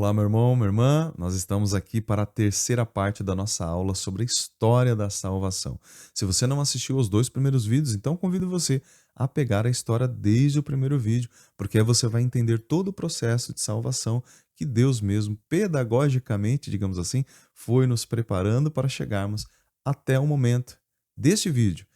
Olá, meu irmão, minha irmã. Nós estamos aqui para a terceira parte da nossa aula sobre a história da salvação. Se você não assistiu aos dois primeiros vídeos, então convido você a pegar a história desde o primeiro vídeo, porque aí você vai entender todo o processo de salvação que Deus mesmo, pedagogicamente, digamos assim, foi nos preparando para chegarmos até o momento deste vídeo.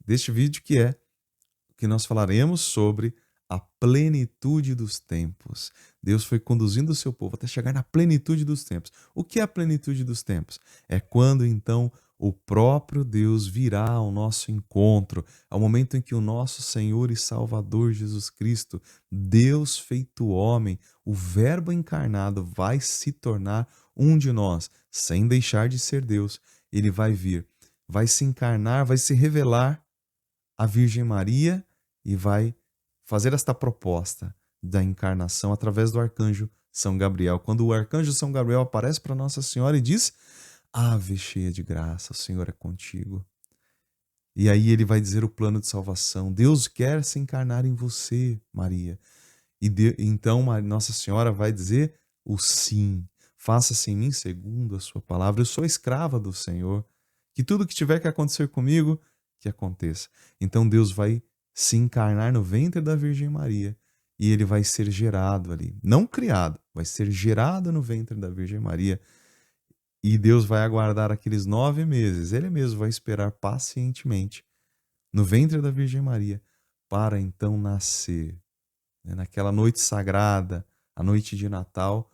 Deste vídeo que nós falaremos sobre a plenitude dos tempos. Deus foi conduzindo o seu povo até chegar na plenitude dos tempos. O que é a plenitude dos tempos? É quando então o próprio Deus virá ao nosso encontro, ao momento em que o nosso Senhor e Salvador Jesus Cristo, Deus feito homem, o Verbo encarnado, vai se tornar um de nós, sem deixar de ser Deus. Ele vai vir, vai se encarnar, vai se revelar à Virgem Maria e vai fazer esta proposta da encarnação através do arcanjo São Gabriel. Quando o arcanjo São Gabriel aparece para Nossa Senhora e diz: Ave cheia de graça, o Senhor é contigo. E aí ele vai dizer o plano de salvação. Deus quer se encarnar em você, Maria. Então Nossa Senhora vai dizer o sim. Faça-se em mim segundo a sua palavra. Eu sou escrava do Senhor. Que tudo que tiver que acontecer comigo, que aconteça. Então Deus vai se encarnar no ventre da Virgem Maria e ele vai ser gerado ali. Não criado, vai ser gerado no ventre da Virgem Maria. E Deus vai aguardar aqueles 9 meses. Ele mesmo vai esperar pacientemente no ventre da Virgem Maria para então nascer. Naquela noite sagrada, a noite de Natal,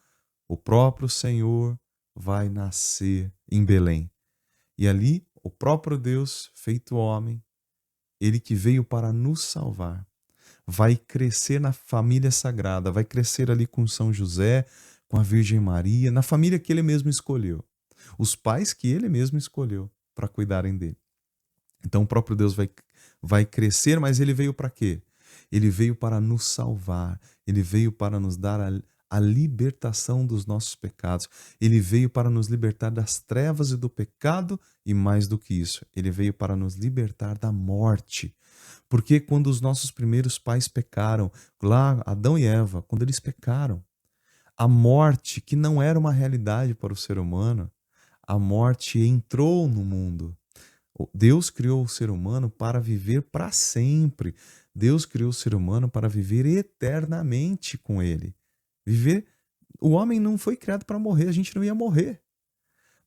o próprio Senhor vai nascer em Belém. E ali, o próprio Deus, feito homem, ele que veio para nos salvar, vai crescer na família sagrada, vai crescer ali com São José, com a Virgem Maria, na família que ele mesmo escolheu. Os pais que ele mesmo escolheu para cuidarem dele. Então o próprio Deus vai crescer, mas ele veio para quê? Ele veio para nos salvar, ele veio para nos dar a libertação dos nossos pecados, ele veio para nos libertar das trevas e do pecado, e mais do que isso, ele veio para nos libertar da morte. Porque quando os nossos primeiros pais pecaram, lá Adão e Eva, quando eles pecaram, a morte, que não era uma realidade para o ser humano, a morte entrou no mundo. Deus criou o ser humano para viver para sempre. Deus criou o ser humano para viver eternamente com ele. Viver. O homem não foi criado para morrer, a gente não ia morrer.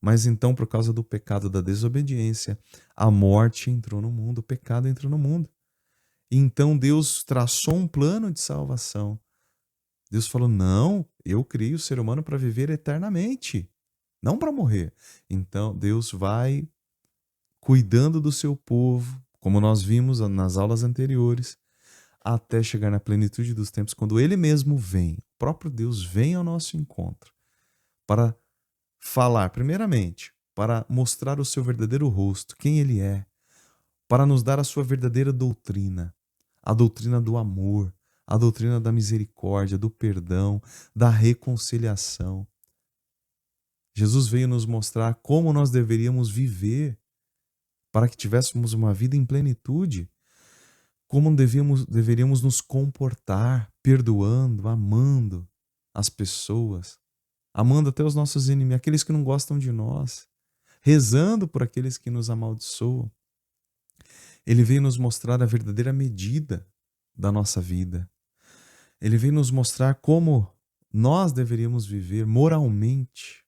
Mas então, por causa do pecado da desobediência, a morte entrou no mundo, o pecado entrou no mundo. E então Deus traçou um plano de salvação. Deus falou: não, eu criei o ser humano para viver eternamente, não para morrer. Então Deus vai cuidando do seu povo, como nós vimos nas aulas anteriores, até chegar na plenitude dos tempos, quando ele mesmo vem, o próprio Deus vem ao nosso encontro para falar, primeiramente, para mostrar o seu verdadeiro rosto, quem ele é, para nos dar a sua verdadeira doutrina, a doutrina do amor, a doutrina da misericórdia, do perdão, da reconciliação. Jesus veio nos mostrar como nós deveríamos viver para que tivéssemos uma vida em plenitude, como deveríamos nos comportar, perdoando, amando as pessoas, amando até os nossos inimigos, aqueles que não gostam de nós, rezando por aqueles que nos amaldiçoam. Ele veio nos mostrar a verdadeira medida da nossa vida. Ele veio nos mostrar como nós deveríamos viver moralmente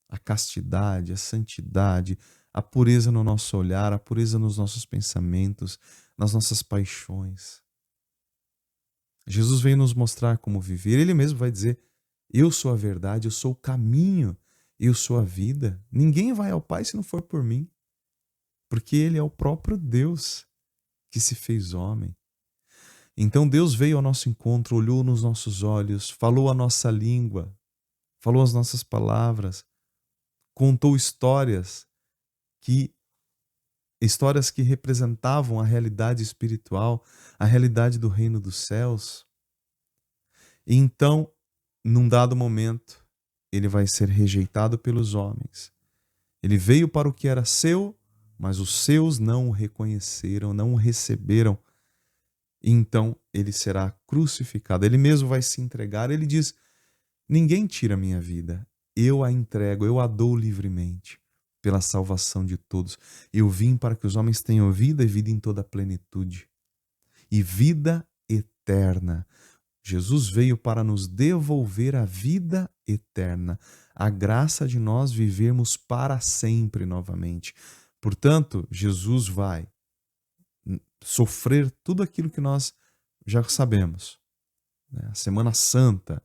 a castidade, a santidade, a pureza no nosso olhar, a pureza nos nossos pensamentos, nas nossas paixões. Jesus veio nos mostrar como viver. Ele mesmo vai dizer: eu sou a verdade, eu sou o caminho, eu sou a vida. Ninguém vai ao Pai se não for por mim. Porque ele é o próprio Deus que se fez homem. Então Deus veio ao nosso encontro, olhou nos nossos olhos, falou a nossa língua, falou as nossas palavras, contou histórias que representavam a realidade espiritual, a realidade do reino dos céus. E então, num dado momento, ele vai ser rejeitado pelos homens. Ele veio para o que era seu, mas os seus não o reconheceram, não o receberam. E então ele será crucificado. Ele mesmo vai se entregar. Ele diz: Ninguém tira a minha vida. Eu a entrego, eu a dou livremente pela salvação de todos. Eu vim para que os homens tenham vida e vida em toda a plenitude. E vida eterna. Jesus veio para nos devolver a vida eterna, a graça de nós vivermos para sempre novamente. Portanto, Jesus vai sofrer tudo aquilo que nós já sabemos, né? A Semana Santa,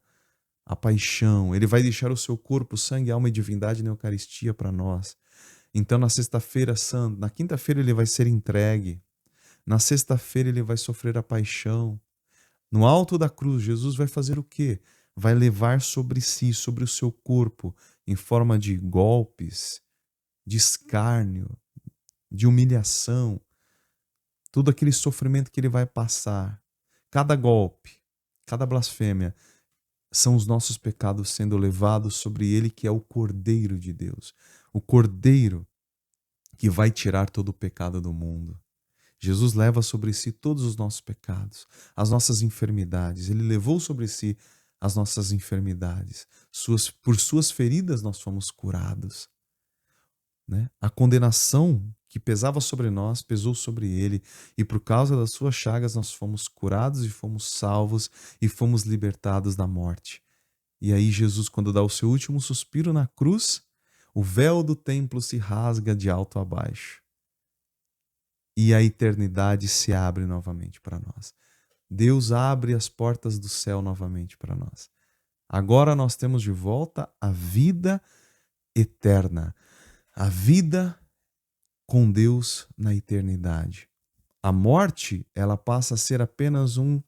a paixão, ele vai deixar o seu corpo, sangue, alma e divindade na Eucaristia para nós. Então, na sexta-feira santa, na quinta-feira ele vai ser entregue, na sexta-feira ele vai sofrer a paixão. No alto da cruz, Jesus vai fazer o quê? Vai levar sobre si, sobre o seu corpo, em forma de golpes, de escárnio, de humilhação, todo aquele sofrimento que ele vai passar. Cada golpe, cada blasfêmia, são os nossos pecados sendo levados sobre ele, que é o Cordeiro de Deus. O Cordeiro que vai tirar todo o pecado do mundo. Jesus leva sobre si todos os nossos pecados, as nossas enfermidades. Ele levou sobre si as nossas enfermidades. Por suas feridas nós fomos curados, né? A condenação que pesava sobre nós pesou sobre ele, e por causa das suas chagas nós fomos curados e fomos salvos e fomos libertados da morte. E aí Jesus, quando dá o seu último suspiro na cruz, o véu do templo se rasga de alto a baixo. E a eternidade se abre novamente para nós. Deus abre as portas do céu novamente para nós. Agora nós temos de volta a vida eterna, a vida com Deus na eternidade. A morte, ela passa a ser apenas um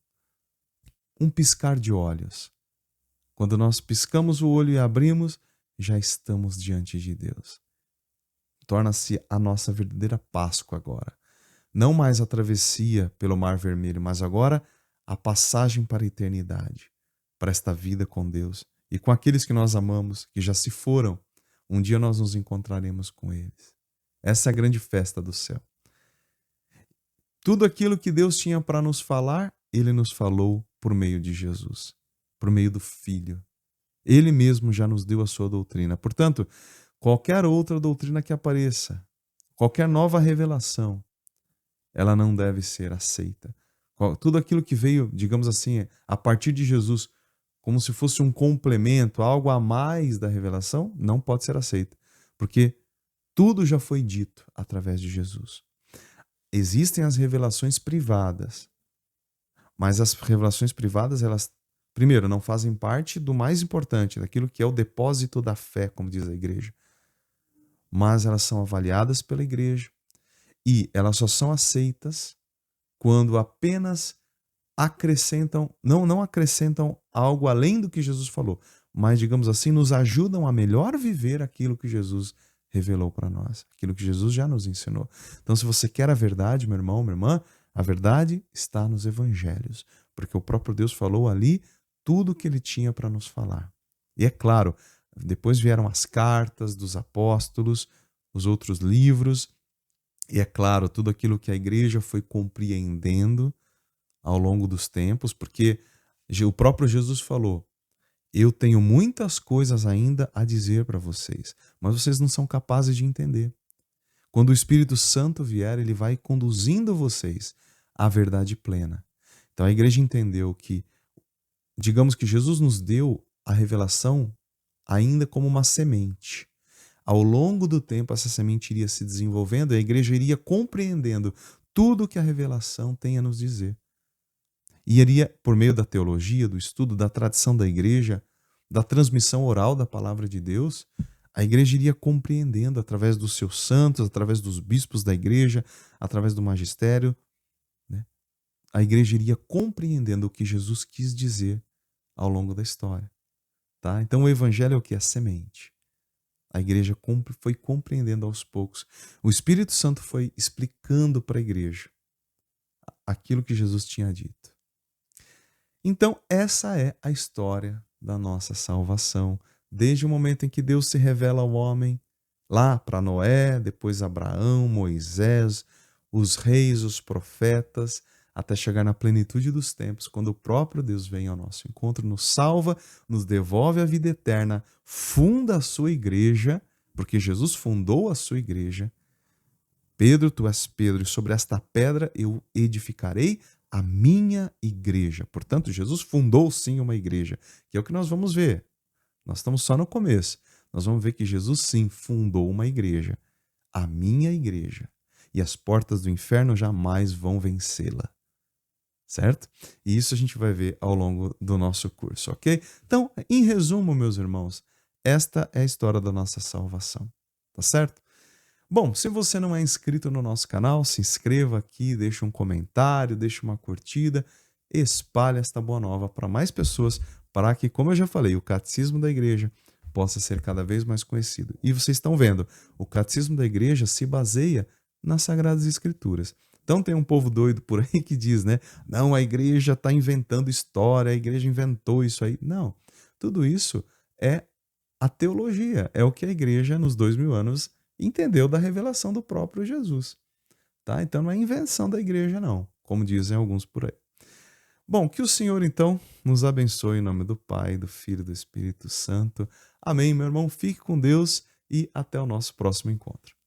piscar de olhos. Quando nós piscamos o olho e abrimos, já estamos diante de Deus. Torna-se a nossa verdadeira Páscoa agora. Não mais a travessia pelo Mar Vermelho, mas agora a passagem para a eternidade, para esta vida com Deus e com aqueles que nós amamos, que já se foram. Um dia nós nos encontraremos com eles. Essa é a grande festa do céu. Tudo aquilo que Deus tinha para nos falar, Ele nos falou por meio de Jesus, por meio do Filho. Ele mesmo já nos deu a sua doutrina. Portanto, qualquer outra doutrina que apareça, qualquer nova revelação, ela não deve ser aceita. Tudo aquilo que veio, digamos assim, a partir de Jesus, como se fosse um complemento, algo a mais da revelação, não pode ser aceita. Porque tudo já foi dito através de Jesus. Existem as revelações privadas, mas as revelações privadas, elas, primeiro, não fazem parte do mais importante, daquilo que é o depósito da fé, como diz a igreja. Mas elas são avaliadas pela igreja e elas só são aceitas quando apenas acrescentam, não acrescentam algo além do que Jesus falou, mas, digamos assim, nos ajudam a melhor viver aquilo que Jesus revelou para nós, aquilo que Jesus já nos ensinou. Então, se você quer a verdade, meu irmão, minha irmã, a verdade está nos evangelhos, porque o próprio Deus falou ali tudo o que ele tinha para nos falar. E é claro, depois vieram as cartas dos apóstolos, os outros livros, e é claro, tudo aquilo que a igreja foi compreendendo ao longo dos tempos, porque o próprio Jesus falou: eu tenho muitas coisas ainda a dizer para vocês, mas vocês não são capazes de entender. Quando o Espírito Santo vier, ele vai conduzindo vocês à verdade plena. Então a igreja entendeu que, digamos que Jesus nos deu a revelação ainda como uma semente. Ao longo do tempo, essa semente iria se desenvolvendo e a igreja iria compreendendo tudo que a revelação tem a nos dizer. E iria, por meio da teologia, do estudo, da tradição da igreja, da transmissão oral da palavra de Deus, a igreja iria compreendendo através dos seus santos, através dos bispos da igreja, através do magistério, né? A igreja iria compreendendo o que Jesus quis dizer ao longo da história. Tá? Então o evangelho é o que? A semente. A igreja foi compreendendo aos poucos. O Espírito Santo foi explicando para a igreja aquilo que Jesus tinha dito. Então, essa é a história da nossa salvação. Desde o momento em que Deus se revela ao homem, lá para Noé, depois Abraão, Moisés, os reis, os profetas, até chegar na plenitude dos tempos, quando o próprio Deus vem ao nosso encontro, nos salva, nos devolve a vida eterna, funda a sua igreja, porque Jesus fundou a sua igreja. Pedro, tu és Pedro, e sobre esta pedra eu edificarei a minha igreja. Portanto, Jesus fundou sim uma igreja, que é o que nós vamos ver. Nós estamos só no começo. Nós vamos ver que Jesus sim fundou uma igreja, a minha igreja, e as portas do inferno jamais vão vencê-la. Certo? E isso a gente vai ver ao longo do nosso curso, ok? Então, em resumo, meus irmãos, esta é a história da nossa salvação, tá certo? Bom, se você não é inscrito no nosso canal, se inscreva aqui, deixa um comentário, deixa uma curtida, espalhe esta boa nova para mais pessoas, para que, como eu já falei, o catecismo da igreja possa ser cada vez mais conhecido. E vocês estão vendo, o catecismo da igreja se baseia nas Sagradas Escrituras. Então tem um povo doido por aí que diz, né? Não, a igreja está inventando história, a igreja inventou isso aí. Não, tudo isso é a teologia, é o que a igreja nos 2000 anos entendeu da revelação do próprio Jesus. Tá? Então não é invenção da igreja não, como dizem alguns por aí. Bom, que o Senhor então nos abençoe em nome do Pai, do Filho e do Espírito Santo. Amém, meu irmão. Fique com Deus e até o nosso próximo encontro.